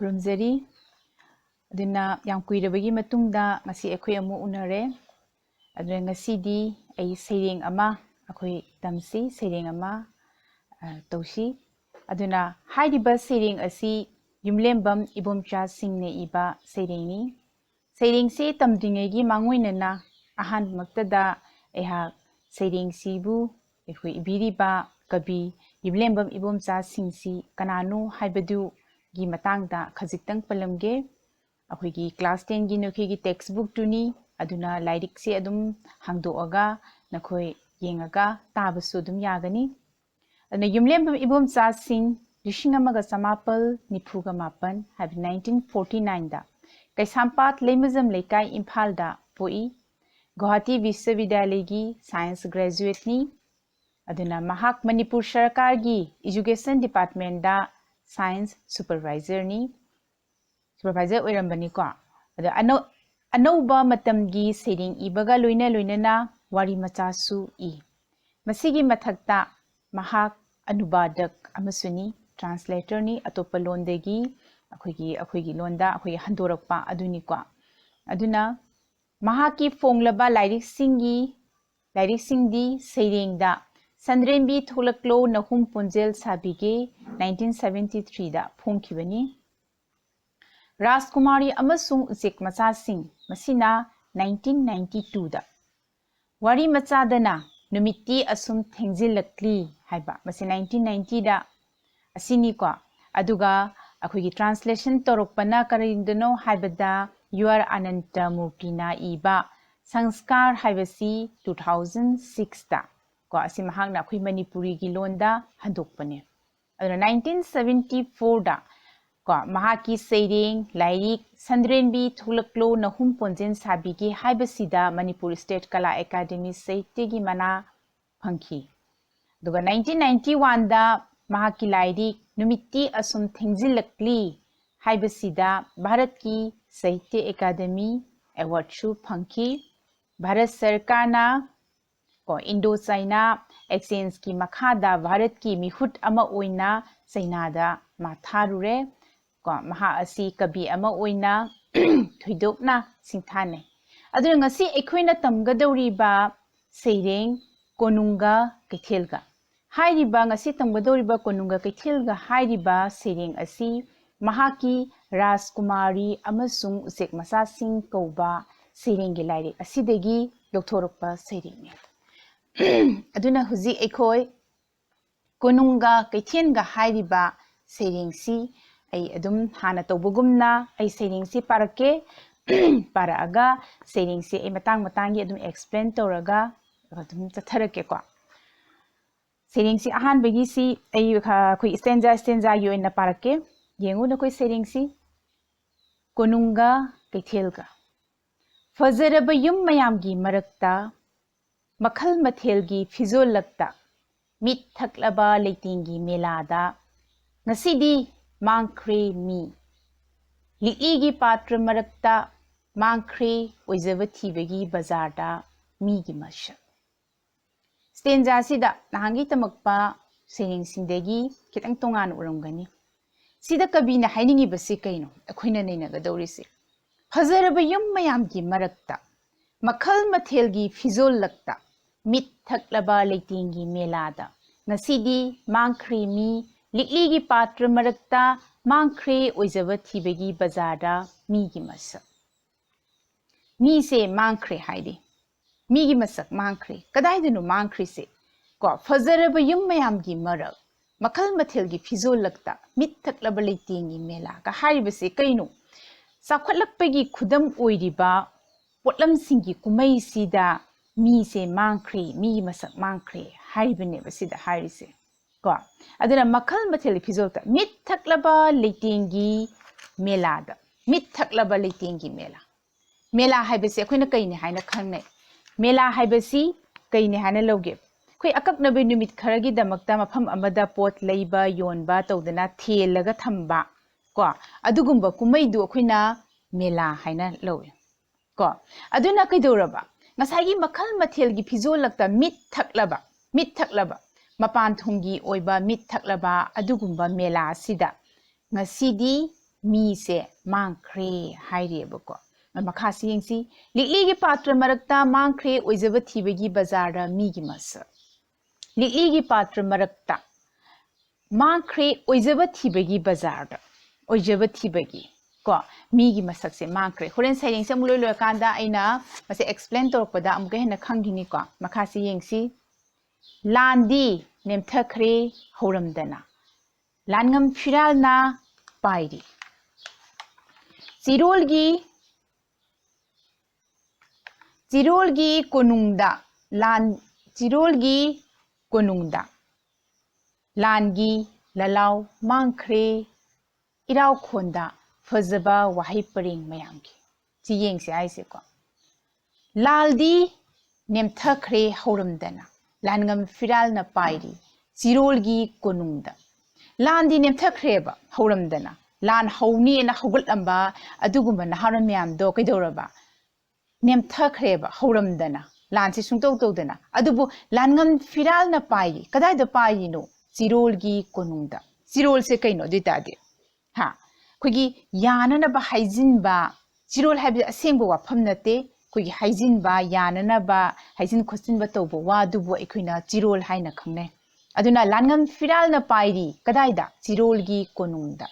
ꯈꯨꯔꯨꯝꯖꯔꯤ ꯑꯗꯨꯅ ꯌꯥꯝ ꯀꯨꯏꯔꯕꯒꯤ ꯃꯇꯨꯡꯗ ꯉꯁꯤ ꯑꯩꯈꯣꯏ ꯑꯃꯨꯛ ꯎꯅꯔꯦ ꯑꯗꯨꯅ ꯉꯁꯤꯗꯤ ꯑꯩ ꯁꯩꯔꯦꯡ ꯑꯃ ꯑꯩꯈꯣꯏ ꯇꯝꯁꯤ ꯁꯩꯔꯦꯡ ꯑꯃ ꯇꯧꯁꯤ ꯑꯗꯨꯅ ꯍꯥꯏꯔꯤꯕ ꯁꯩꯔꯦꯡ ꯑꯁꯤ ꯌꯨꯝꯂꯦꯝꯕꯝ ꯏꯕꯣꯝꯆꯥ ꯁꯤꯡꯅ ꯏꯕ ꯁꯩꯔꯦꯡꯅꯤ ꯁꯩꯔꯦꯡꯁꯤ ꯇꯝꯗ꯭ꯔꯤꯉꯩꯒꯤ ꯃꯥꯡꯑꯣꯏꯅꯅ ꯑꯍꯥꯟꯕꯃꯛꯇꯗ ꯑꯩꯍꯥꯛ ꯁꯩꯔꯦꯡꯁꯤꯕꯨ ꯑꯩꯈꯣꯏ ꯏꯕꯤꯔꯤꯕ ꯀꯕꯤ ꯌꯨꯝꯂꯦꯝꯕꯝ ꯏꯕꯣꯝꯆꯥ ꯁꯤꯡꯁꯤ ꯀꯅꯥꯅꯣ ꯍꯥꯏꯕꯗꯨꯒꯤ ꯃꯇꯥꯡꯗ ꯈꯖꯤꯛꯇꯪ ꯄꯜꯂꯝꯒꯦ ꯑꯩꯈꯣꯏꯒꯤ ꯀ꯭ꯂꯥꯁ 10ꯒꯤ ꯅꯈꯣꯏꯒꯤ ꯇꯦꯛꯁ ꯕꯨꯛꯇꯨꯅꯤ ꯑꯗꯨꯅ ꯂꯥꯏꯔꯤꯛꯁꯦ ꯑꯗꯨꯝ ꯍꯥꯡꯗꯣꯛꯑꯒ ꯅꯈꯣꯏ ꯌꯦꯡꯉꯒ ꯇꯥꯕꯁꯨ ꯑꯗꯨꯝ ꯌꯥꯒꯅꯤ ꯑꯗꯨꯅ ꯌꯨꯝꯂꯦꯝꯕꯝ ꯏꯕꯣꯝꯆꯥꯁꯤꯡ 1894 ꯍꯥꯏꯕ 1949ꯗ ꯀꯩꯁꯥꯝꯄꯥꯠ ꯂꯩꯃꯖꯝ ꯂꯩꯀꯥꯏ ꯏꯝꯐꯥꯜꯗ ꯄꯣꯛꯏ ꯒꯨꯋꯥꯍꯥꯇꯤ ꯕꯤꯁ꯭ꯋꯥꯕꯤꯗ꯭ꯌꯥꯂꯌꯒꯤ ꯁꯥꯏꯟꯁ ꯒ꯭ꯔꯦꯖꯨꯑꯦꯠꯅꯤ ꯑꯗꯨꯅ ꯃꯍꯥꯛ ꯃꯅꯤꯄꯨꯔ ꯁꯔꯀꯥꯔꯒꯤ ꯏꯖꯨꯀꯦꯁꯟ ꯗꯤꯄꯥꯔꯠꯃꯦꯟꯇꯗ ꯁꯥꯏꯟꯁ ꯁꯨꯄꯔꯚꯥꯏꯖꯔ ꯑꯣꯏꯔꯝꯕꯅꯤꯀꯣ ꯑꯗꯣ ꯑꯅꯧꯕ ꯃꯇꯝꯒꯤ ꯁꯩꯔꯦꯡ ꯏꯕꯒ ꯂꯣꯏꯅꯅ ꯋꯥꯔꯤ ꯃꯆꯥꯁꯨ ꯏ ꯃꯁꯤꯒꯤ ꯃꯊꯛꯇ ꯃꯍꯥꯛ ꯑꯅꯨꯕꯥꯗꯛ ꯑꯃꯁꯨꯅꯤ ꯇ꯭ꯔꯥꯟꯁꯂꯦꯇꯔꯅꯤ ꯑꯇꯣꯞꯄ ꯂꯣꯟꯗꯒꯤ ꯑꯩꯈꯣꯏꯒꯤ ꯂꯣꯟꯗ ꯍꯟꯗꯣꯔꯛꯄ ꯑꯗꯨꯅꯤꯀꯣ ꯑꯗꯨꯅ ꯃꯍꯥꯛꯀꯤ ꯐꯣꯡꯂꯕ ꯂꯥꯏꯔꯤꯛꯁꯤꯡꯗꯤ ꯁꯩꯔꯦꯡꯗ ꯁꯟꯗ꯭ꯔꯦꯝꯕꯤ ꯊꯣꯛꯂꯛꯂꯣ ꯅꯍꯨꯝ ꯄꯣꯟꯖꯦꯜ ꯁꯥꯕꯤꯒꯦ 1973ꯗ ꯐꯣꯡꯈꯤꯕꯅꯤ ꯔꯥꯖꯀꯨꯃꯥꯔꯤ ꯑꯃꯁꯨꯡ ꯎꯆꯦꯛ ꯃꯆꯥꯁꯤꯡ ꯃꯁꯤꯅ 1992ꯗ ꯋꯥꯔꯤ ꯃꯆꯥꯗꯅ ꯅꯨꯃꯤꯠꯇꯤ ꯑꯁꯨꯝ ꯊꯦꯡꯖꯤꯜꯂꯛꯂꯤ ꯍꯥꯏꯕ ꯃꯁꯤ 1990ꯗ ꯑꯁꯤꯅꯤꯀꯣ ꯑꯗꯨꯒ ꯑꯩꯈꯣꯏꯒꯤ ꯇ꯭ꯔꯥꯟꯁꯂꯦꯁꯟ ꯇꯧꯔꯛꯄꯅ ꯀꯔꯤꯗꯅꯣ ꯍꯥꯏꯕꯗ ꯌꯨ ꯑꯥꯔ ꯑꯅꯟꯇ ꯃꯨꯔꯇꯤꯅ ꯏꯕ ꯁꯪꯁꯀꯥꯔ ꯍꯥꯏꯕꯁꯤ 2006ꯗ ꯀꯣ ꯑꯁꯤ ꯃꯍꯥꯛꯅ ꯑꯩꯈꯣꯏ ꯃꯅꯤꯄꯨꯔꯤꯒꯤ ꯂꯣꯟꯗ ꯍꯟꯗꯣꯛꯄꯅꯦ ꯑꯗꯨꯅ 1974ꯗ ꯀꯣ ꯃꯍꯥꯛꯀꯤ ꯁꯩꯔꯦꯡ ꯂꯥꯏꯔꯤꯛ ꯁꯟꯗ꯭ꯔꯦꯝꯕꯤ ꯊꯣꯛꯂꯛꯂꯣ ꯅꯍꯨꯝ ꯄꯣꯟꯖꯦꯜ ꯁꯥꯕꯤꯒꯦ ꯍꯥꯏꯕꯁꯤꯗ ꯃꯅꯤꯄꯨꯔ ꯁ꯭ꯇꯦꯠ ꯀꯂꯥ ꯑꯦꯀꯥꯗꯦꯃꯤ ꯁꯥꯍꯤꯇ꯭ꯌꯒꯤ ꯃꯅꯥ ꯐꯪꯈꯤ ꯑꯗꯨꯒ 1991ꯗ ꯃꯍꯥꯛꯀꯤ ꯂꯥꯏꯔꯤꯛ ꯅꯨꯃꯤꯠꯇꯤ ꯑꯁꯨꯝ ꯊꯦꯡꯖꯤꯜꯂꯛꯂꯤ ꯍꯥꯏꯕꯁꯤꯗ ꯚꯥꯔꯠꯀꯤ ꯁꯥꯍꯤꯇ꯭ꯌ ꯑꯦꯀꯥꯗꯦꯃꯤ ꯑꯦꯋꯥꯔꯗꯁꯨ ꯐꯪꯈꯤ ꯚꯥꯔꯠ ꯁꯔꯀꯥꯔꯅ ꯏꯟꯗꯣ ꯆꯥꯏꯅꯥ ꯑꯦꯛꯁꯆꯦꯟꯖꯀꯤ ꯃꯈꯥꯗ ꯚꯥꯔꯠꯀꯤ ꯃꯤꯍꯨꯠ ꯑꯃ ꯑꯣꯏꯅ ꯆꯩꯅꯥꯗ ꯃꯥ ꯊꯥꯔꯨꯔꯦ ꯃꯍꯥꯛ ꯑꯁꯤ ꯀꯕꯤ ꯑꯃ ꯑꯣꯏꯅ ꯊꯣꯏꯗꯣꯛꯅ ꯁꯤꯡꯊꯥꯅꯩ ꯑꯗꯨꯅ ꯉꯁꯤ ꯑꯩꯈꯣꯏꯅ ꯇꯝꯒꯗꯧꯔꯤꯕ ꯁꯩꯔꯦꯡ ꯀꯣꯅꯨꯡꯒ ꯀꯩꯊꯦꯜꯒ ꯍꯥꯏꯔꯤꯕ ꯉꯁꯤ ꯇꯝꯒꯗꯧꯔꯤꯕ ꯀꯣꯅꯨꯡꯒ ꯀꯩꯊꯦꯜꯒ ꯍꯥꯏꯔꯤꯕ ꯁꯩꯔꯦꯡ ꯑꯁꯤ ꯃꯍꯥꯛꯀꯤ ꯔꯥꯖꯀꯨꯃꯥꯔꯤ ꯑꯃꯁꯨꯡ ꯎꯆꯦꯛ ꯃꯆꯥꯁꯤꯡ ꯀꯧꯕ ꯁꯩꯔꯦꯡꯒꯤ ꯂꯥꯏꯔꯤꯛ ꯑꯁꯤꯗꯒꯤ ꯂꯧꯊꯣꯔꯛꯄ ꯁꯩꯔꯦꯡꯅꯤ ꯑꯗꯨꯅ ꯍꯧꯖꯤꯛ ꯑꯩꯈꯣꯏ ꯀꯣꯅꯨꯡꯒ ꯀꯩꯊꯦꯜꯒ ꯍꯥꯏꯔꯤꯕ ꯁꯩꯔꯦꯡꯁꯤ ꯑꯩ ꯑꯗꯨꯝ ꯍꯥꯟꯅ ꯇꯧꯕꯒꯨꯝꯅ ꯑꯩ ꯁꯩꯔꯦꯡꯁꯤ ꯄꯥꯔꯛꯀꯦ ꯄꯥꯔꯛꯑꯒ ꯁꯩꯔꯦꯡꯁꯤ ꯑꯩ ꯃꯇꯥꯡꯒꯤ ꯑꯗꯨꯝ ꯑꯦꯛꯁꯄ꯭ꯂꯦꯟ ꯇꯧꯔꯒ ꯑꯗꯨꯝ ꯆꯠꯊꯔꯛꯀꯦꯀꯣ ꯁꯩꯔꯦꯡꯁꯤ ꯑꯍꯥꯟꯕꯒꯤꯁꯤ ꯑꯩꯈꯣꯏ ꯁ꯭ꯇꯦꯟꯖꯥꯒꯤ ꯑꯣꯏꯅ ꯄꯥꯔꯛꯀꯦ ꯌꯦꯡꯉꯨ ꯅꯈꯣꯏ ꯁꯩꯔꯦꯡꯁꯤ ꯀꯣꯅꯨꯡꯒ ꯀꯩꯊꯦꯜꯒ ꯐꯖꯔꯕ ꯌꯨꯝ ꯃꯌꯥꯝꯒꯤ ꯃꯔꯛꯇ ꯃꯈꯜ ꯃꯊꯦꯜꯒꯤ ꯐꯤꯖꯣꯜꯂꯛꯇ ꯃꯤꯠ ꯊꯛꯂꯕ ꯂꯩꯇꯦꯡꯒꯤ ꯃꯦꯂꯥꯗ ꯉꯁꯤꯗꯤ ꯃꯥꯡꯈ꯭ꯔꯦ ꯃꯤ ꯂꯤꯛꯂꯤꯒꯤ ꯄꯥꯇ꯭ꯔ ꯃꯔꯛꯇ ꯃꯥꯡꯈ꯭ꯔꯦ ꯑꯣꯏꯖꯕ ꯊꯤꯕꯒꯤ ꯕꯖꯥꯔꯗ ꯃꯤꯒꯤ ꯃꯁꯛ ꯁ꯭ꯇꯦꯟꯖꯥꯁꯤꯗ ꯅꯍꯥꯟꯒꯤ ꯇꯝꯃꯛꯄ ꯁꯩꯔꯦꯡꯁꯤꯡꯗꯒꯤ ꯈꯤꯇꯪ ꯇꯣꯉꯥꯟꯅ ꯎꯔꯝꯒꯅꯤ ꯁꯤꯗ ꯀꯕꯤꯅ ꯍꯥꯏꯅꯤꯡꯉꯤꯕꯁꯤ ꯀꯩꯅꯣ ꯑꯩꯈꯣꯏꯅ ꯅꯩꯅꯒꯗꯧꯔꯤꯁꯤ ꯐꯖꯔꯕ ꯌꯨꯝ ꯃꯌꯥꯝꯒꯤ ꯃꯔꯛꯇ ꯃꯈꯜ ꯃꯊꯦꯜꯒꯤ ꯐꯤꯖꯣꯜꯂꯛꯇ ꯃꯤꯠ ꯊꯛꯂꯕ ꯂꯩꯇꯦꯡꯒꯤ ꯃꯦꯂꯥꯗ ꯉꯁꯤꯗꯤ ꯃꯥꯡꯈ꯭ꯔꯦ ꯃꯤ ꯂꯤꯛꯂꯤꯒꯤ ꯄꯥꯇ꯭ꯔ ꯃꯔꯛꯇ ꯃꯥꯡꯈ꯭ꯔꯦ ꯑꯣꯏꯖꯕ ꯊꯤꯕꯒꯤ ꯕꯖꯥꯔꯗ ꯃꯤꯒꯤ ꯃꯁꯛ ꯃꯤꯁꯦ ꯃꯥꯡꯈ꯭ꯔꯦ ꯍꯥꯏꯗꯤ ꯃꯤꯒꯤ ꯃꯁꯛ ꯃꯥꯡꯈ꯭ꯔꯦ ꯀꯗꯥꯏꯗꯅꯣ ꯃꯥꯡꯈ꯭ꯔꯤꯁꯦ ꯐꯖꯔꯕ ꯌꯨꯝ ꯃꯌꯥꯝꯒꯤ ꯃꯔꯛ ꯃꯈꯜ ꯃꯊꯦꯜꯒꯤ ꯐꯤꯖꯣꯜꯂꯛꯇ ꯃꯤꯠ ꯊꯛꯂꯕ ꯂꯩꯇꯦꯡꯒꯤ ꯃꯦꯂꯥꯒ ꯍꯥꯏꯔꯤꯕꯁꯦ ꯀꯩꯅꯣ ꯆꯥꯎꯈꯠꯂꯛꯄꯒꯤ ꯈꯨꯗꯝ ꯑꯣꯏꯔꯤꯕ ꯄꯣꯠꯂꯝꯁꯤꯡꯒꯤ ꯀꯨꯝꯍꯩꯁꯤꯗ ꯃꯤꯁꯦ ꯃꯥꯡꯈ꯭ꯔꯦ ꯃꯤꯒꯤ ꯃꯁꯛ ꯃꯥꯡꯈ꯭ꯔꯦ ꯍꯥꯏꯔꯤꯕꯅꯦꯕ ꯁꯤꯗ ꯍꯥꯏꯔꯤꯁꯦ ꯑꯗꯨꯅ ꯃꯈꯜ ꯃꯊꯦꯜꯒꯤ ꯐꯤꯖꯣꯜꯗ ꯃꯤꯠ ꯊꯛꯂꯕ ꯂꯩꯇꯦꯡꯒꯤ ꯃꯦꯂꯥꯗ ꯃꯤꯠ ꯊꯛꯂꯕ ꯂꯩꯇꯦꯡꯒꯤ ꯃꯦꯂꯥ ꯍꯥꯏꯕꯁꯤ ꯑꯩꯈꯣꯏꯅ ꯀꯩꯅꯤ ꯍꯥꯏꯅ ꯈꯪꯅꯩ ꯃꯦꯂꯥ ꯍꯥꯏꯕꯁꯤ ꯀꯩꯅꯤ ꯍꯥꯏꯅ ꯂꯧꯒꯦ ꯑꯩꯈꯣꯏ ꯑꯀꯛꯅꯕ ꯅꯨꯃꯤꯠ ꯈꯔꯒꯤꯗꯃꯛꯇ ꯃꯐꯝ ꯑꯃꯗ ꯄꯣꯠ ꯂꯩꯕ ꯌꯣꯟꯕ ꯇꯧꯗꯅ ꯊꯦꯜꯂꯒ ꯊꯝꯕ ꯑꯗꯨꯒꯨꯝꯕ ꯀꯨꯝꯍꯩꯗꯨ ꯑꯩꯈꯣꯏꯅ ꯃꯦꯂꯥ ꯍꯥꯏꯅ ꯂꯧꯏ ꯑꯗꯨꯅ ꯀꯩꯗꯧꯔꯕ ꯉꯁꯥꯏꯒꯤ ꯃꯈꯜ ꯃꯊꯦꯜꯒꯤ ꯐꯤꯖꯣꯜꯂꯛꯇ ꯃꯤꯠ ꯊꯛꯂꯕ ꯃꯄꯥꯟ ꯊꯣꯡꯒꯤ ꯑꯣꯏꯕ ꯃꯤꯠ ꯊꯛꯂꯕ ꯑꯗꯨꯒꯨꯝꯕ ꯃꯦꯂꯥ ꯑꯁꯤꯗ ꯉꯁꯤꯗꯤ मी से मांगख्रे हाइरेबको मखासी यंगसी लिकली की पात्र मरक्ता मांगख्रे ओइजब थीबगी बाजार मी की मसक लिकली की पात्र मरक्ता मांगख्रे ओइजब थीबगी बाजार ओइजब थीबगी को मी की मसक से मांगख्रे होरेन साइडिंग से मुलोय लोय कांदा आइना मसे एक्सप्लेन तोरपदा अमुके हेन खंगिनी को मखासी यंगसी लांदी नेमथख्रे हौरमदना लानगम फिरालना पाइरी चिरोलगी कोनुंगदा लानगी ललाव मांगख्रे इराव खोंदा फजबा वाही परिंग मयांगी चियेंग से आइसे को लालदी नेमथख्रे हौरमदना लानगम फिराल न पाइरी चिरोलगी कोनुंगदा लांदी नेमथख्रेबा हौरमदना लान हौनी न हौगलंबा अदुगुंबा नहारन म्यामदो कैदौरबा नेमथख्रेबा हौरमदना लान से सुंतौ तौदना अदुबु लानगम फिराल न पाई कदाइदा पाइनो चिरोलगी कोनुंगदा चिरोल से कैनो दितादे हा खुगी याननबा हाइजिनबा चिरोल हाइबे असेंबो वाफम नते खुगी हाइजिनबा याननबा हाइजिन खोसिनबा तौबो वादुबो एखुइना चिरोल हाइना खंगने अदुना लानगम फिराल न पाइरी कदाइदा चिरोलगी कोनुंगदा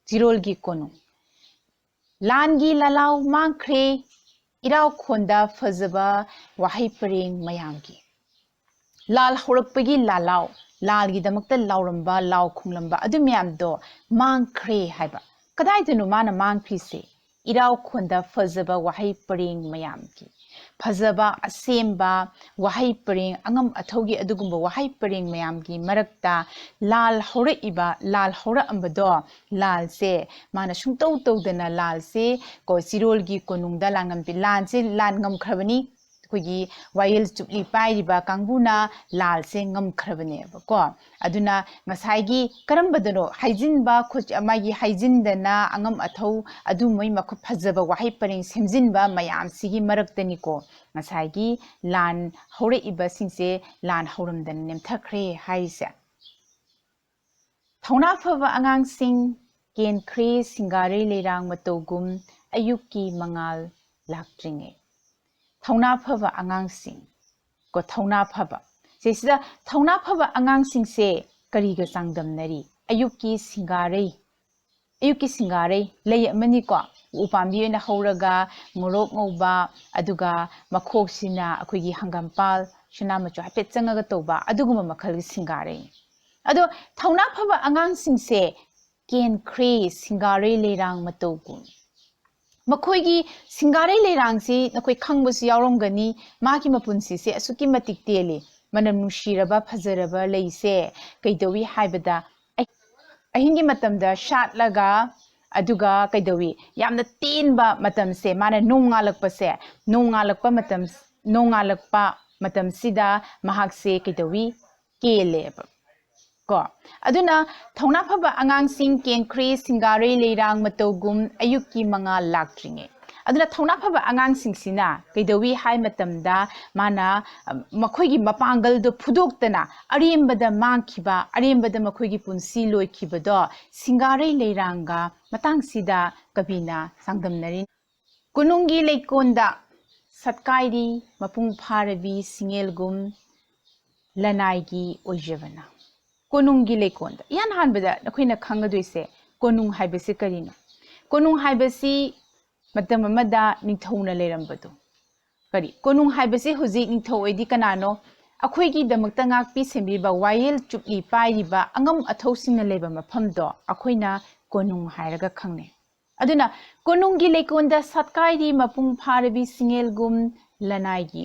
चिरोलगी कोनुंग लानगी ललाव मांगख्रे इराव खोंदा फजबा वाही परेंग मयांगी लाल हौरकपगी लालाव लालगी दमकता लावरंबा लाव खुंगलंबा अदु म्यामदो मांगख्रे हाइबा कदाइदनो माना मांगख्रिसे इराव खोंदा फजबा वाही परेंग मयांगी फजबा असेंबा वाही परेंग अंगम अथौगी अदुगुंबा वाही परेंग मयांगी मरक्ता लाल हौरअंबदो लाल से माना सुंतौ तौदना लाल से को चिरोलगी कोनुंगदा लान से लान ngमखरबनी खुगी वायल चुपली पाइरिबा कांगबुना लाल से ngमखरबनेबको अदुना ngसाइगी करमबदनो हाइजिनबा खुच अमागी हाइजिनदना अंगम अथौ अदु मै मखु फजबा वाही परेंग सेमजिनबा मयाम सिगी मरक्तनिको ngसाइगी लान हौरेइबा सिंसे लान हौरमदन नेमथख्रे हाइसे थौना फबा अंगांसिंग केनख्रे सिंगारे लेरांग मतौगुम अयुक्की मंगाल लाक्ट्रिंगे थौना फबा अंगांसिंग को थौना फबा सेसिदा थौना फबा अंगांसिंग से करीगा चांगदमनरी अयुक्की सिंगारे लय अमनी को उपाम्बी ओइना हौरगा ngorok ngौबा अदुगा मखोक्सिना अखोगी हंगामपाल सुना मचो हापेट चंगगा तौबा अदुगुम मखल सिंगारे अदो थौना फबा अंगांसिंग से केनख्रे सिंगारे लेरांग मतौगुम मखोगी सिंगारे लेरांग से नखोई खंगबसु यावरमगनी माकी मपुनसी से असुकी मतिक तेले मनम नुशीरबा फजरबा लेइसे कैदवी हाइबदा अहिंगी मतमदा शाटलगा अदुगा कैदवी यामना तेनबा मतम से माना नोंगालकपा मतम सिदा महाक से कैदवी केलेब को अदुना थौना फबा अंगांसिंग केनख्रे सिंगारे लेरांग मतौगुम अयुक्की मंगाल लाक्ट्रिंगे अदुना थौना फबा अंगांसिंग सिना कैदवी हाइ मतमदा माना मखोगी मपांगल दो फुदोक्तना अरेंबदा मांगखिबा अरेंबदा मखोगी पुंसी लोइखिबदो सिंगारे लेरांगा मतंगसिदा कबिना सांगदमनरी कुनुंगी लेकोंदा सत्काइरी मपुंग फारबी सिंगेलगुम लनाइगी ओइजबना कोनुंगी लेकोंदा यान हानबदा नखोइना खंगदोइसे कोनुंग हाइबसे करिनो कोनुंग हाइबसी मतम अमदा निथौना लेरंबदो करी कोनुंग हाइबसे हुजि निथौ ओइदि कनानो अखोइगी दमकता ngakpi sembiba वायल चुपली पाइरिबा अंगम अथौसिंगना लेबा मफमदो अखोइना कोनुंग हाइरगा खंगने अदुना कोनुंगी लेकोंदा सत्काइरी मपुंग फारबी सिंगेलगुम लनाइगी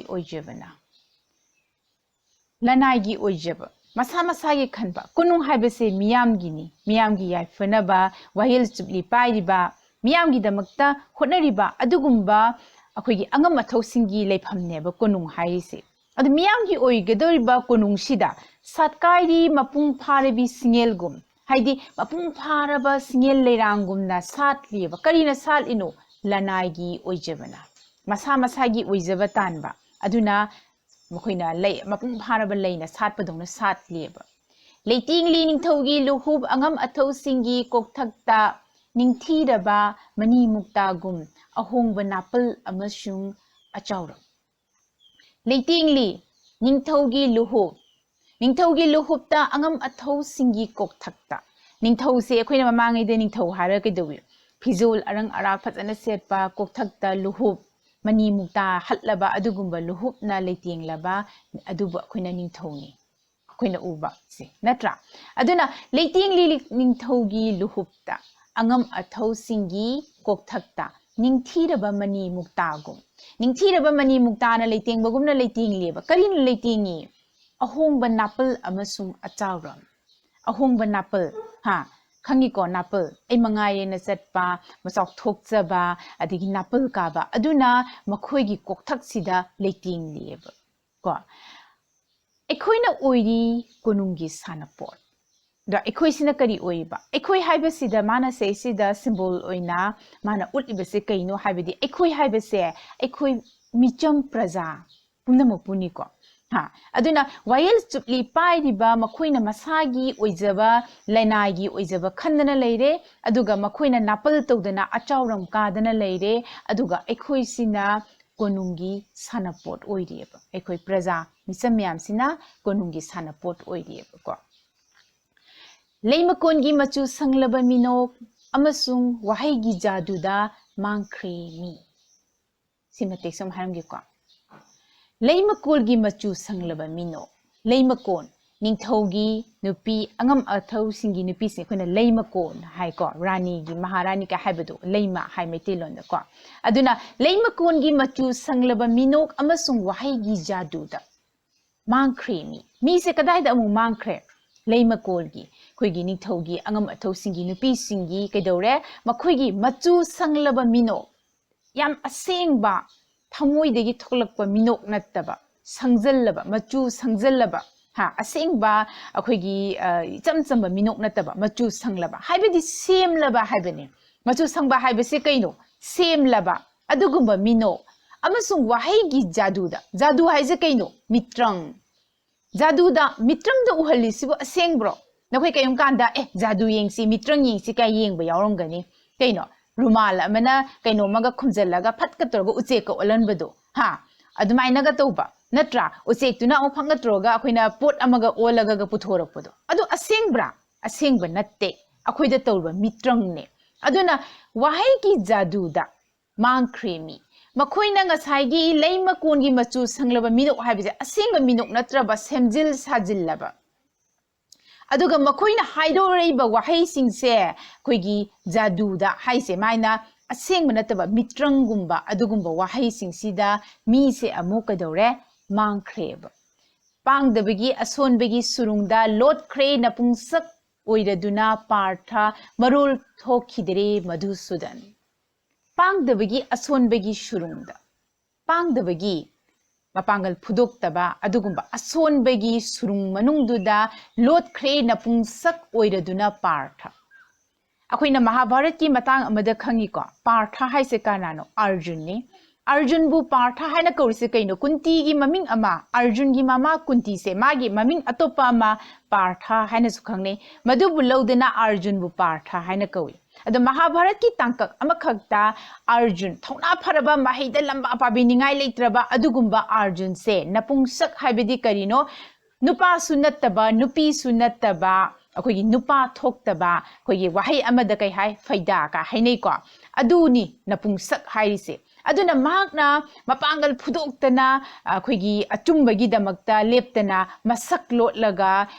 ओइजब मसा मसागी खनबा कोनुंग हाइबसे मियामगी याइफनबा वायल चुपली पाइरिबा मियामगी दमकता होनरिबा अदुगुंबा अखोइगी अंगम अथौसिंगी लेफमनेबा कोनुंग हाइरिसे अदु मियामगी ओइगदोरिबा कोनुंगसिदा सत्काइरी मपुंग फारबी सिंगेलगुम हाइदी मपुंग फारबा सिंगेल लेरांगुमना सातलिबा करिना सालिनो लनाइगी ओइजबना मसा मसागी ओइजबा तानबा अदुना मखोइना लय मपुंग फारबा लैना सातपदौना सातलिबा लेटिंग ली निंथौगी लुहुब अंगम अथौसिंगी कोकथक्ता ꯅꯤꯡꯊꯤꯔꯕ ꯃꯅꯤ ꯃꯨꯛꯇꯥꯒꯨꯝ ꯑꯍꯣꯡꯕ ꯅꯥꯄꯜ ꯑꯃꯁꯨꯡ ꯑꯆꯥꯎꯔꯝ ꯂꯩꯇꯦꯡꯂꯤ ꯅꯤꯡꯊꯧꯒꯤ ꯂꯨꯍꯨꯞ ꯅꯤꯡꯊꯧꯒꯤ ꯂꯨꯍꯨꯞꯇ ꯑꯉꯝ ꯑꯊꯧꯁꯤꯡꯒꯤ ꯀꯣꯛꯊꯛꯇ ꯅꯤꯡꯊꯧꯁꯦ ꯑꯩꯈꯣꯏꯅ ꯃꯃꯥꯡꯉꯩꯗ ꯅꯤꯡꯊꯧ ꯍꯥꯏꯔꯒ ꯀꯩꯗꯧꯏ ꯐꯤꯖꯣꯜ ꯑꯔꯪ ꯑꯔꯥꯛ ꯐꯖꯅ ꯁꯦꯠꯄ ꯀꯣꯛꯊꯛꯇ ꯂꯨꯍꯨꯞ ꯃꯅꯤ ꯃꯨꯛꯇꯥ ꯍꯠꯂꯕ ꯑꯗꯨꯒꯨꯝꯕ ꯂꯨꯍꯨꯞꯅ ꯂꯩꯇꯦꯡꯂꯕ ꯑꯗꯨꯕꯨ ꯑꯩꯈꯣꯏꯅ ꯅꯤꯡꯊꯧꯅꯤ ꯑꯩꯈꯣꯏꯅ ꯎꯕꯁꯦ ꯅꯠꯇ꯭ꯔꯥ ꯑꯗꯨꯅ ꯂꯩꯇꯦꯡꯂꯤ ꯅꯤꯡꯊꯧꯒꯤ ꯂꯨꯍꯨꯞꯇ ꯑꯉꯝ ꯑꯊꯧꯁꯤꯡꯒꯤ ꯀꯣꯛꯊꯛꯇ ꯅꯤꯡꯊꯤꯔꯕ ꯃꯅꯤ ꯃꯨꯛꯇꯥꯒꯨꯝ ꯅꯤꯡꯊꯤꯔꯕ ꯃꯅꯤ ꯃꯨꯛꯇꯥꯅ ꯂꯩꯇꯦꯡꯕꯒꯨꯝꯅ ꯂꯩꯇꯦꯡꯂꯦꯕ ꯀꯔꯤꯅ ꯂꯩꯇꯦꯡꯉꯤ ꯑꯍꯣꯡꯕ ꯅꯥꯄꯜ ꯑꯃꯁꯨꯡ ꯑꯆꯥꯎꯔꯝ ꯑꯍꯣꯡꯕ ꯅꯥꯄꯜ ꯈꯪꯉꯤꯀꯣ ꯅꯥꯄꯜ ꯑꯩ ꯃꯉꯥꯏꯔꯦꯅ ꯆꯠꯄ ꯆꯥꯎꯊꯣꯛꯆꯕ ꯑꯗꯒꯤ ꯅꯥꯄꯜ ꯀꯥꯕ ꯑꯗꯨꯅ ꯃꯈꯣꯏꯒꯤ ꯀꯣꯛꯊꯛꯁꯤꯗ ꯂꯩꯇꯦꯡꯂꯦꯕ ꯀꯣ ꯑꯩꯈꯣꯏꯅ ꯑꯣꯏꯔꯤ ꯀꯣꯅꯨꯡꯒꯤ ꯁꯥꯟꯅꯄꯣꯠ ꯑꯗꯣ ꯑꯩꯈꯣꯏꯁꯤꯅ ꯀꯔꯤ ꯑꯣꯏꯔꯤꯕ ꯑꯩꯈꯣꯏ ꯍꯥꯏꯕꯁꯤꯗ ꯃꯥꯅ ꯁꯤꯗ ꯁꯤꯝꯕꯣꯜ ꯑꯣꯏꯅ ꯃꯥꯅ ꯎꯠꯂꯤꯕꯁꯦ ꯀꯩꯅꯣ ꯍꯥꯏꯕꯗꯤ ꯑꯩꯈꯣꯏ ꯍꯥꯏꯕꯁꯦ ꯑꯩꯈꯣই ꯃꯤꯆꯝ ꯄ꯭ꯔꯖꯥ ꯄꯨꯝꯅꯃꯛꯄꯨꯅꯤꯀꯣ ꯑꯗꯨꯅ ꯋꯥꯌꯦꯜ ꯆꯨꯞꯂꯤ ꯄꯥꯏꯔꯤꯕ ꯃꯈꯣꯏꯅ ꯃꯁꯥꯒꯤ ꯑꯣꯏꯖꯕ ꯂꯅꯥꯏꯒꯤ ꯑꯣꯏꯖꯕ ꯈꯟꯗꯅ ꯂꯩꯔꯦ ꯑꯗꯨꯒ ꯃꯈꯣꯏꯅ ꯅꯥꯄꯜ ꯇꯧꯗꯅ ꯑꯆꯥꯎꯔꯝ ꯀꯥꯗꯅ ꯂꯩꯔꯦ ꯑꯗꯨꯒ ꯑꯩꯈꯣꯏꯁꯤꯅ ꯀꯣꯅꯨꯡꯒꯤ ꯁꯥꯟꯅꯄꯣꯠ ꯑꯣꯏꯔꯤꯑꯕ ꯑꯩꯈꯣꯏ ꯄ꯭ꯔꯖꯥ ꯃꯤꯆꯝ ꯃꯌꯥꯝꯁꯤꯅ ꯀꯣꯅꯨꯡꯒꯤ ꯁꯥꯟꯅꯄꯣꯠ ꯑꯣꯏꯔꯤꯑꯕꯀꯣ ꯂꯩꯃꯀꯣꯟꯒꯤ ꯃꯆꯨ ꯁꯪꯂꯕ ꯃꯤꯅꯣꯛ ꯑꯃꯁꯨꯡ ꯋꯥꯍꯩꯒꯤ ꯖꯥꯗꯨꯗ ꯃꯥꯡꯈ꯭ꯔꯦ ꯃꯤ ꯁꯤ ꯃꯇꯦꯛ ꯁꯨꯝ ꯍꯥꯏꯔꯝꯒꯦꯀꯣ ꯂꯩꯃꯀꯣꯜꯒꯤ ꯃꯆꯨ ꯁꯪꯂꯕ ꯃꯤꯅꯣꯛ ꯂꯩꯃꯀꯣꯟ ꯅꯤꯡꯊꯧꯒꯤ ꯅꯨꯄꯤ ꯑꯉꯝ ꯑꯊꯧꯁꯤꯡꯒꯤ ꯅꯨꯄꯤꯁꯦ ꯑꯩꯈꯣꯏꯅ ꯂꯩꯃꯀꯣꯟ ꯍꯥꯏꯀꯣ ꯔꯥꯅꯤꯒꯤ ꯃꯍꯥꯔꯥꯅꯤꯀ ꯍꯥꯏꯕꯗꯣ ꯂꯩꯃ ꯍꯥꯏ ꯃꯩꯇꯩꯂꯣꯟꯗꯀꯣ ꯑꯗꯨꯅ ꯂꯩꯃꯀꯣꯟꯒꯤ ꯃꯆꯨ ꯁꯪꯂꯕ ꯃꯤꯅꯣꯛ ꯑꯃꯁꯨꯡ ꯋꯥꯍꯩꯒꯤ ꯖꯥꯗꯨꯗ ꯃꯥꯡꯈ꯭ꯔꯦ ꯃꯤꯁꯦ ꯀꯗꯥꯏꯗ ꯑꯃꯨꯛ ꯃꯥꯡꯈ꯭ꯔꯦ ꯂꯩꯃꯀꯣꯜꯒꯤ ꯑꯩꯈꯣꯏꯒꯤ ꯅꯤꯡꯊꯧꯒꯤ ꯑꯉꯝ ꯑꯊꯧꯁꯤꯡꯒꯤ ꯅꯨꯄꯤꯁꯤꯡꯒꯤ ꯀꯩꯗꯧꯔꯦ ꯃꯈꯣꯏꯒꯤ ꯃꯆꯨ ꯁꯪꯂꯕ ꯃꯤꯅꯣꯛ ꯌꯥꯝ ꯑꯁꯦꯡꯕ ꯊꯃꯣꯏꯗꯒꯤ ꯊꯣꯛꯂꯛꯄ ꯃꯤꯅꯣꯛ ꯅꯠꯇꯕ ꯁꯪꯖꯜꯂꯕ ꯃꯆꯨ ꯁꯪꯖꯜꯂꯕ ꯑꯁꯦꯡꯕ ꯑꯩꯈꯣꯏꯒꯤ ꯏꯆꯝ ꯆꯝꯕ ꯃꯤꯅꯣꯛ ꯅꯠꯇꯕ ꯃꯆꯨ ꯁꯪꯂꯕ ꯍꯥꯏꯕꯗꯤ ꯁꯦꯝꯂꯕ ꯍꯥꯏꯕꯅꯤ ꯃꯆꯨ ꯁꯪꯕ ꯍꯥꯏꯕꯁꯦ ꯀꯩꯅꯣ ꯁꯦꯝꯂꯕ ꯑꯗꯨꯒꯨꯝꯕ ꯃꯤꯅꯣꯛ ꯑꯃꯁꯨꯡ ꯋꯥꯍꯩꯒꯤ ꯖꯥꯗꯨꯗ ꯖꯥꯗꯨ ꯍꯥꯏꯁꯦ ꯀꯩꯅꯣ ꯃꯤꯇ꯭ꯔꯪ ꯖꯥꯗꯨꯗ ꯃꯤꯇ꯭ꯔꯪꯗ ꯎꯍꯜꯂꯤꯁꯤꯕꯨ ꯑꯁꯦꯡꯕ꯭ꯔꯣ ꯅꯈꯣꯏ ꯀꯩꯒꯨꯝ ꯀꯥꯟꯗ ꯖꯥꯗꯨ ꯌꯦꯡꯁꯤ ꯃꯤꯇ꯭ꯔꯪ ꯌꯦꯡꯁꯤ ꯀꯥꯏ ꯌꯦꯡꯕ ꯌꯥꯎꯔꯝꯒꯅꯤ ꯀꯩꯅꯣ ꯔꯨꯃꯥꯜ ꯑꯃꯅ ꯀꯩꯅꯣꯝꯃꯒ ꯈꯨꯝꯖꯜꯂꯒ ꯐꯠꯀ ꯇꯧꯔꯒ ꯎꯆꯦꯛꯀ ꯑꯣꯜꯍꯟꯕꯗꯣ ꯑꯗꯨꯃꯥꯏꯅꯒ ꯇꯧꯕ ꯅꯠꯇ꯭ꯔꯥ ꯎꯆꯦꯛꯇꯨꯅ ꯑꯃꯨꯛ ꯐꯪꯒꯠꯇ꯭ꯔꯣꯒ ꯑꯩꯈꯣꯏꯅ ꯄꯣꯠ ꯑꯃꯒ ꯑꯣꯜꯂꯒ ꯄꯨꯊꯣꯔꯛꯄꯗꯣ ꯑꯗꯨ ꯑꯁꯦꯡꯕ꯭ꯔꯥ ꯑꯁꯦꯡꯕ ꯅꯠꯇꯦ ꯑꯩꯈꯣꯏꯗ ꯇꯧꯔꯤꯕ ꯃꯤꯇ꯭ꯔꯪꯅꯦ ꯑꯗꯨꯅ ꯋꯥꯍꯩꯒꯤ ꯖꯥꯗꯨꯗ ꯃꯥꯡꯈ꯭ꯔꯦ ꯃꯤ ꯃꯈꯣꯏꯅ ꯉꯁꯥꯏꯒꯤ ꯂꯩꯃꯀꯣꯟꯒꯤ ꯃꯆꯨ ꯁꯪꯂꯕ ꯃꯤꯅꯣꯛ ꯍꯥꯏꯕꯁꯦ ꯑꯁꯦꯡꯕ ꯃꯤꯅꯣꯛ ꯅꯠꯇ꯭ꯔꯕ ꯁꯦꯝꯖꯤꯜ ꯁꯥꯖꯤꯜꯂꯕ ꯑꯗꯨꯒ ꯃꯈꯣꯏꯅ ꯍꯥꯏꯗꯣꯔꯛꯏꯕ ꯋꯥꯍꯩꯁꯤꯡꯁꯦ ꯑꯩꯈꯣꯏꯒꯤ ꯖꯥꯗꯨꯗ ꯍꯥꯏꯁꯦ ꯃꯥꯏꯅ ꯑꯁꯦꯡꯕ ꯅꯠꯇꯕ ꯃꯤꯇ꯭ꯔꯪꯒꯨꯝꯕ ꯑꯗꯨꯒꯨꯝꯕ ꯋꯥꯍꯩꯁꯤꯡꯁꯤꯗ ꯃꯤꯁꯦ ꯑꯃꯨꯛ ꯀꯩꯗꯧꯔꯦ ꯃꯥꯡꯈ꯭ꯔꯦꯕ ꯄꯥꯡꯗꯕꯒꯤ ꯑꯁꯣꯟꯕꯒꯤ ꯁꯨꯔꯨꯡꯗ ꯂꯣꯠꯈ꯭ꯔꯦ ꯅꯄꯨꯡꯁꯛ ꯑꯣꯏꯔꯗꯨꯅ ꯄꯥꯔꯊ ꯃꯔꯣꯜ ꯊꯣꯛꯈꯤꯗꯔꯦ ꯃꯙꯨꯁꯨꯗꯟ ꯄꯥꯡꯗꯕꯒꯤ ꯑꯁꯣꯟꯕꯒꯤ ꯁꯨꯔꯨꯡꯗ ꯄꯥꯡꯗꯕꯒꯤ ꯃꯄꯥꯡꯒꯜ ꯐꯨꯗꯣꯛꯇꯕ ꯑꯗꯨꯒꯨꯝꯕ ꯑꯁꯣꯟꯕꯒꯤ ꯁꯨꯔꯨꯡ ꯃꯅꯨꯡꯗꯨꯗ ꯂꯣꯠꯈ꯭ꯔꯦ ꯅꯄꯨꯡꯁꯛ ꯑꯣꯏꯔꯗꯨꯅ ꯄꯥꯔꯊ ꯑꯩꯈꯣꯏꯅ ꯃꯍꯥꯚꯥꯔꯠꯀꯤ ꯃꯇꯥꯡ ꯑꯃꯗ ꯈꯪꯉꯤꯀꯣ ꯄꯥꯔꯊ ꯍꯥꯏꯁꯦ ꯀꯅꯥꯅꯣ ꯑꯔꯖꯨꯟꯅꯤ ꯑꯔꯖꯨꯟꯕꯨ ꯄꯥꯔꯊ ꯍꯥꯏꯅ ꯀꯧꯔꯤꯁꯦ ꯀꯩꯅꯣ ꯀꯨꯟꯇꯤꯒꯤ ꯃꯃꯤꯡ ꯑꯃ ꯑꯔꯖꯨꯟꯒꯤ ꯃꯃꯥ ꯀꯨꯟꯇꯤꯁꯦ ꯃꯥꯒꯤ ꯃꯃꯤꯡ ꯑꯇꯣꯞꯄ ꯑꯃ ꯄꯥꯔꯊ ꯍꯥꯏꯅꯁꯨ ꯈꯪꯅꯩ ꯃꯗꯨꯕꯨ ꯂꯧꯗꯨꯅ ꯑꯔꯖꯨꯟꯕꯨ ꯄꯥꯔꯊ ꯍꯥꯏꯅ ꯀꯧꯏ ꯑꯗꯣ ꯃꯍꯥꯚꯥꯔꯠꯀꯤ ꯇꯥꯡꯀꯛ ꯑꯃꯈꯛꯇ ꯑꯔꯖꯨꯟ ꯊꯧꯅꯥ ꯐꯔꯕ ꯃꯍꯩꯗ ꯂꯝꯕꯥ ꯄꯥꯕꯤꯅꯤꯡꯉꯥꯏ ꯂꯩꯇ꯭ꯔꯕ ꯑꯗꯨꯒꯨꯝꯕ ꯑꯔꯖꯨꯟꯁꯦ ꯅꯄꯨꯡꯁꯛ ꯍꯥꯏꯕꯗꯤ ꯀꯔꯤꯅꯣ ꯅꯨꯄꯥꯁꯨ ꯅꯠꯇꯕ ꯅꯨꯄꯤꯁꯨ ꯅꯠꯇꯕ ꯑꯩꯈꯣꯏꯒꯤ ꯅꯨꯄꯥ ꯊꯣꯛꯇꯕ ꯑꯩꯈꯣꯏꯒꯤ ꯋꯥꯍꯩ ꯑꯃꯗ ꯀꯩ ꯍꯥꯏ ꯐꯩꯗꯥꯀ ꯍꯥꯏꯅꯩꯀꯣ ꯑꯗꯨꯅꯤ ꯅꯄꯨꯡꯁꯛ ꯍꯥꯏꯔꯤꯁꯦ ꯑꯗꯨꯅ ꯃꯍꯥꯛꯅ ꯃꯄꯥꯡꯒꯜ ꯐꯨꯗꯣꯛꯇꯅ ꯑꯩꯈꯣꯏꯒꯤ ꯑꯆꯨꯝꯕꯒꯤꯗꯃꯛꯇ ꯂꯦꯞꯇꯅ ꯃꯁꯛ ꯂꯣꯠꯂꯒ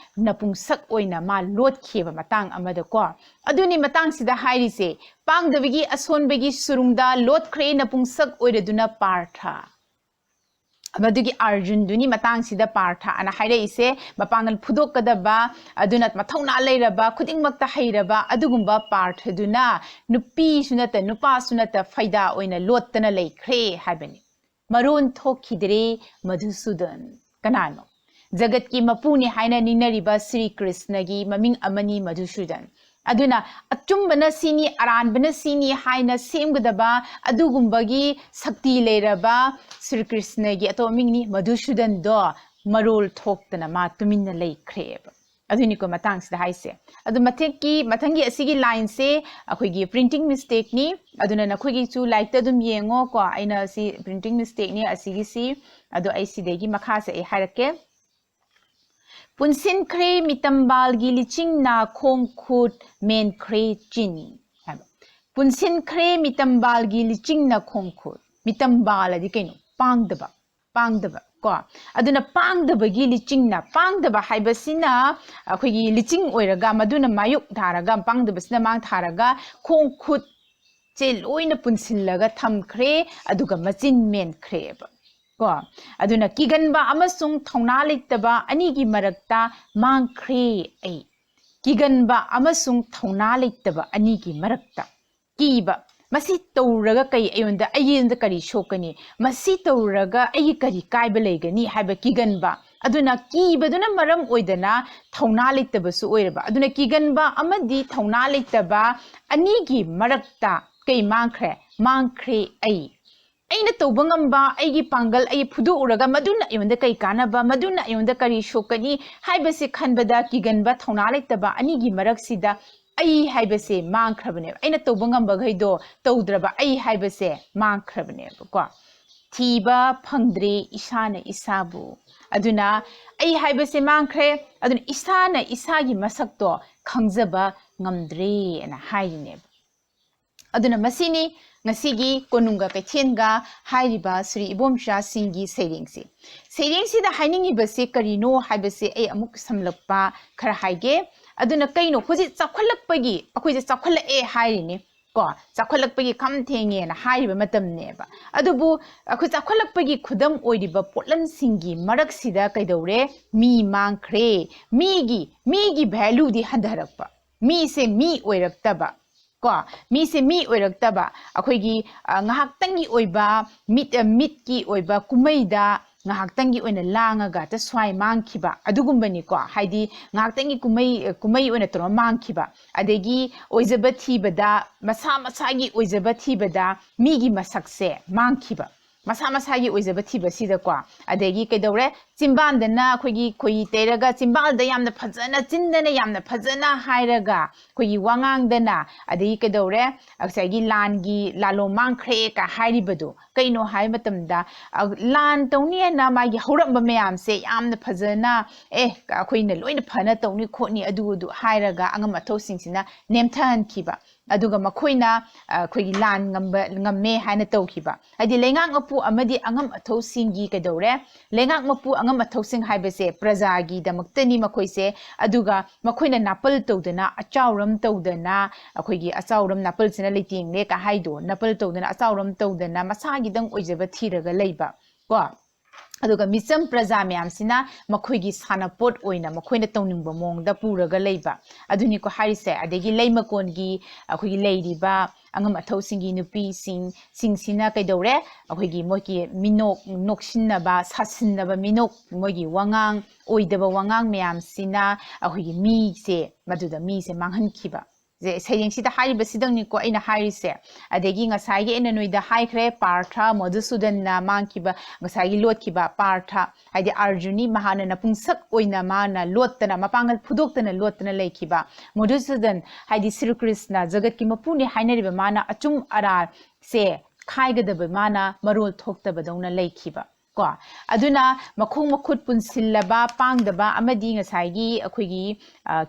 ꯅꯄꯨꯡꯁꯛ ꯑꯣꯏꯅ ꯃꯥ ꯂꯣꯠꯈꯤꯕ ꯃꯇꯥꯡ ꯑꯃꯗꯀꯣ ꯑꯗꯨꯅꯤ ꯃꯇꯥꯡꯁꯤꯗ ꯍꯥꯏꯔꯤꯁꯦ ꯄꯥꯡꯗꯕꯒꯤ ꯑꯁꯣꯟꯕꯒꯤ ꯁꯨꯔꯨꯡꯗ ꯂꯣꯠꯈ꯭ꯔꯦ ꯅꯄꯨꯡꯁꯛ ꯑꯣꯏꯔꯗꯨꯅ ꯄꯥꯔꯊ ꯃꯗꯨꯒꯤ ꯑꯔꯖꯨꯟꯗꯨꯅꯤ ꯃꯇꯥꯡꯁꯤꯗ ꯄꯥꯔꯊ ꯑꯅ ꯍꯥꯏꯔꯛꯏꯁꯦ ꯃꯄꯥꯡꯒꯜ ꯐꯨꯗꯣꯛꯀꯗꯕ ꯑꯗꯨꯅ ꯃꯊꯧꯅꯥ ꯂꯩꯔꯕ ꯈꯨꯗꯤꯡꯃꯛꯇ ꯍꯩꯔꯕ ꯑꯗꯨꯒꯨꯝꯕ ꯄꯥꯔꯊꯗꯨꯅ ꯅꯨꯄꯤꯁꯨ ꯅꯠꯇ ꯅꯨꯄꯥꯁꯨ ꯅꯠꯇ ꯐꯩꯗꯥ ꯑꯣꯏꯅ ꯂꯣꯠꯇꯅ ꯂꯩꯈ꯭ꯔꯦ ꯍꯥꯏꯕꯅꯤ ꯃꯔꯣꯟ ꯊꯣꯛꯈꯤꯗ꯭ꯔꯦ ꯃꯙꯨꯁꯨꯗꯟ ꯀꯅꯥꯅꯣ ꯖꯒꯠꯀꯤ ꯃꯄꯨꯅꯤ ꯍꯥꯏꯅ ꯅꯤꯡꯅꯔꯤꯕ ꯁ꯭ꯔꯤ ꯀ꯭ꯔꯤꯁꯅꯒꯤ ꯃꯃꯤꯡ ꯑꯃꯅꯤ ꯃꯙꯨꯁꯨꯗꯟ ꯑꯗꯨꯅ ꯑꯆꯨꯝꯕꯅ ꯁꯤꯅꯤ ꯑꯔꯥꯟꯕꯅ ꯁꯤꯅꯤ ꯍꯥꯏꯅ ꯁꯦꯝꯒꯗꯕ ꯑꯗꯨꯒꯨꯝꯕꯒꯤ ꯁꯛꯇꯤ ꯂꯩꯔꯕ ꯁ꯭ꯔꯤ ꯀ꯭ꯔꯤꯁꯅꯒꯤ ꯑꯇꯣꯞꯄ ꯃꯤꯡꯅꯤ ꯃꯙꯨꯁꯨꯗꯟꯗꯣ ꯃꯔꯣꯜ ꯊꯣꯛꯇꯅ ꯃꯥ ꯇꯨꯃꯤꯟꯅ ꯂꯩꯈ꯭ꯔꯦꯕ अदुनी को मतंग सिदा हाइसे अदु मथंगी असिगी लाइन से अखोगी प्रिंटिंग मिस्टेक नी अदुना नखोगी चु लाइक त दुम येंगो को आइना सी प्रिंटिंग मिस्टेक नी असिगी सी अदु आई सिदेगी मखा से ए हारके पुनसिन खरे मितंबाल गी लिचिंग ना खोंग खुट मेन खरे चिन पुनसिन खरे मितंबाल गी लिचिंग ना खोंग खुट मितंबाल अदि केनो पांगदबा को अदुना पांगदबगी लिचिंगना पांगदबा हाइबसिना अखोगी लिचिंग ओइरगा मदुना मायुक धारगा पांगदबसिना मांग धारगा खोंग खुट चे लोइना पुनसिलगा थमखरे अदुगा मचिन मेनखरेबा को अदुना किगनबा अमसुंग थौना लेतबा अनिगी मरक्ता मांगखरे ऐ किगनबा अमसुंग थौना लेतबा अनिगी मरक्ता कीबा मसी तौरगा कई अयोंदा अयेंदा करी शोकनी मसी तौरगा अय करी कायबा लेगनी हाइबा किगनबा अदुना कीबदुना मरम ओइदना थौना लेतबसु ओइरबा अदुना किगनबा अमदी थौना लेतबा अनिगी मरक्ता कई मांगखरे ऐ अैना तौबंगंबा अैगी पांगल अै फुदु उरगा मदुना अयोंदा कई कानबा मदुना अयोंदा करी शोकनी हाइबसे खनबदा किगनबा थौना लेतबा अनिगी मरक्सिदा ऐ हाइबसे मांगखरबने अैना तौबंगंबा गैदो तौद्रबा ऐ हाइबसे मांगखरबने को थीबा फंगद्रे इसाना इसाबु अदुना ऐ हाइबसे मांगखरे अदुना इसाना इसागी मसक्तो खंगजबा ngamdre na haine aduna masini ngasiगी कोनुंगा कैथेनगा हाइरिबा Shri इबोमशा सिंगी Tsering दा हाइनिंगी बसे करिनो हाइबसे ए अमुक समलपा खरा हाइगे अदुना कैनो हुजि चाखलकपगी अखोइजे चाखल ए हाइरिने को चाखलकपगी खम थेंगे ना हाइरिबा मतमनेबा अदुबु अखो चाखलकपगी खुदम ओइरिबा पोटलन सिंगी मरक सिदा कैदौरे मी मांगखरे मीगी वैल्यू दी हंधरकपा मी से मी ओइरक्तबा को मी से मी ओइरक्तबा अखोइगी ngahaktangi oiba mit ki oiba kumaida ngahaktangi oina langaga ta swai mangkhiba adugumbani ko haidi ngahaktangi kumai oina tro mangkhiba adegi oijaba thibada masa gi oijaba thibada migi masakse mangkhiba masa gi oijaba thiba sida ko adegi kedore चिंबांदना अखोगी खोई तेरगा चिंबालदा यामना फजना चिंदना यामना फजना हाइरगा खोई वांगांगदना अदि केदौरे अक्सागी लानगी लालो मांगख्रे का हाइरिबदो canoe high मतमदा लान तौनिना मागी हौरंबा मयामसे यामना फजना अखोइना लोइना फना तौनि खोनि अदु हाइरगा अंगम अथौसिंगसिना नेमथानखिबा अदुगा मखोइना अखोगी लान ngame हाइना तौखिबा आदि लेंगांग अपु अमदि अंगम अथौसिंगी केदौरे लेंगांग मपु अंगम अथौसिंग हाइबसे प्रजागी दमक्तनी मखोइसे अदुगा मखोइना नापल तौदना अचाउरम तौदना अखोइगी अचाउरम नापल सिना लेटिंग ले का हाइदो नापल तौदना अचाउरम तौदना मसागी दंग ओइजबा थीरगा लेबा को अदुगा मिचम प्रजा म्यामसिना मखोइगी सानापोट ओइना मखोइना तौनिंगबा मोंगदा पुरगा लेबा अदुनि को हारिसे अदेगी लेमकोनगी अखोइगी लेरिबा अंगम अथौसिंगी नुपी सिंगसिना कैदौरे अखोइगी मोइगी मिनोक नोक्सिनबा सासिनबा मिनोक मोइगी वांगांग ओइदबा वांगांग म्यामसिना अखोइगी मीसे मदुदा मीसे मांगहनखिबा जे सेरिंगसिदा हारिबसिदंनिको अइना हारिसे अदेगी ngसाइगी एना नोइदा हाइख्रे पार्था मधुसूदनना मांगखिबा ngसाइगी लोटखिबा पार्था हाइदि अर्जुनी महाना नपुंसक ओइना माना लोटतना मपांगल फुदोक्तना लोटतना लेखिबा मधुसूदन हाइदि श्री कृष्ण जगत की मपुनि हाइनरिबा माना अचुम अरा से खाइगदबा माना मरोल थोक्तबदौना लेखिबा को अदुना मखोंग मखुत पुनसिल्लबा पांगदबा अमदि ngसाइगी अखोइगी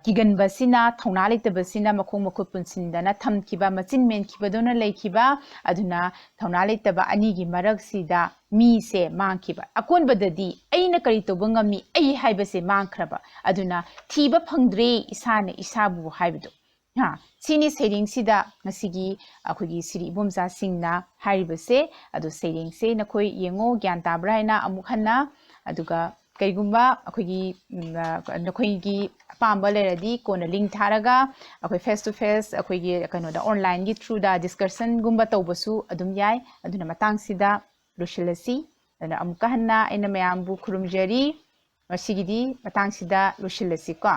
किगनबसिना थौना लेतबसिना मखोंग मखुत पुनसिन्दना थमखिबा मचिन मेनखिबदोना लेखिबा अदुना थौना लेतबा अनिगी मरगसिदा मी से मांगखिबा अकोनबददी अइना करि तोबंगमी अइ हाइबसे मांगखरबा अदुना थीबा फंगद्रे इसाने इसाबु हाइबदो सिनी सेरिंग सिदा ngasiगी अखोगी श्री इबोमजा सिंगना हारिबसे अदो सेरिंग से नखोई येंगो ज्ञान ताब्राइना अमुक हन्ना अदुगा कैगुम्बा अखोगी नखोईगी पांबा लेरदी कोना लिंक थारगा अखोई फेस टू फेस अखोगी कनोदा ऑनलाइन गी थ्रू दा डिस्कशन गुम्बा तौबसु अदुम याय अदुना मतंग सिदा लोशिलसी अदुना अमुक हन्ना अइना मयामबु खुरुमजरी मसिगिदी मतंग सिदा लोशिलसी को